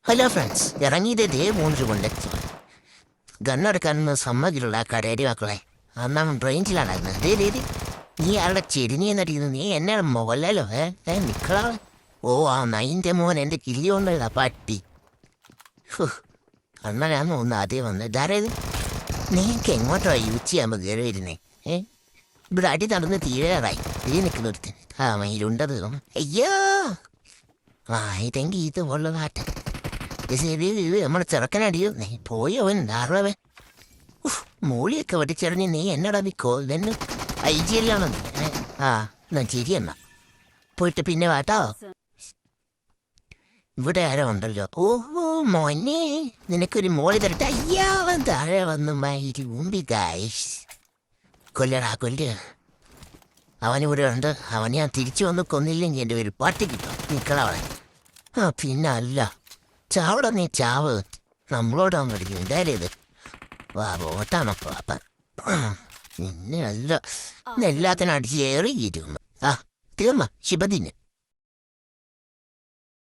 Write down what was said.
Hello friends, ഇറങ്ങിയത് ഇതേ 3 കൊണ്ടെത്തി. ഗണ്ണെടുക്കാനൊന്നും സമ്മതിലുള്ള ആ കടയടി മക്കളെ. അന്നാ റേഞ്ചിലാണായിരുന്നത്. അതേ രീതി നീ ആളുടെ ചെരിഞ്ഞി എന്നടിക്കുന്നു. നീ എന്നെ മുകളിലോ നിക്കളാ. ഓ, ആ നൈൻ്റെ മോൻ എൻ്റെ കില്ലി കൊണ്ടല്ല പട്ടി. അണ്ണനാന്ന് ഒന്ന് ആദ്യം വന്നത്. ഇതാരേത്? നീക്ക് എങ്ങോട്ടോ യൂസ് ചെയ്യാൻ കയറി വരുന്നേ. ഇവിടെ അടി നടന്ന് തീരാറായി. തീ നിൽക്കുന്നൊരുത്ത് ആ മയിലുണ്ടത്. അയ്യോ, ആ ഇതെങ്കിൽ ഇത് ഉള്ളതാട്ടെ. ശരി, നമ്മളെ ചെറുക്കനടിയോ. നീ പോയവൻ ധാരാളവൻ. മൂളിയൊക്കെ വെട്ടിച്ചെറിഞ്ഞ് നീ എന്നടാ നിക്കോ ഇതെന്ന് ഐജിയിലാണോ? ആ എന്നാ ശരി, എന്നാ പോയിട്ട് പിന്നെ വാട്ടോ. ഇവിടെ ആരോ ഉണ്ടല്ലോ. ഓഹോ മോനെ, നിനക്കൊരു മോളി തരട്ടെ. അയ്യാ, താഴെ വന്നു മയിരി മുമ്പി ഗായ്സ്. കൊല്ലടാ കൊല്ലുക. അവനിവിടെ ഉണ്ട്. അവനെ ഞാൻ തിരിച്ചു വന്ന് കൊന്നില്ലെങ്കിൽ എൻ്റെ ഒരു പാട്ടി കിട്ടും. നിക്കളവളെ. ആ പിന്നെ അല്ല, ചാവട നീ ചാവ്. നമ്മളോടാൻ പഠിക്കും. എന്തായാലും വാ പോട്ടാണപ്പോ. അപ്പം പിന്നെ അല്ല, എല്ലാത്തിനും അടിച്ച് ഏറിയിരുന്നു. ആ തീർന്ന ശിവദിന്.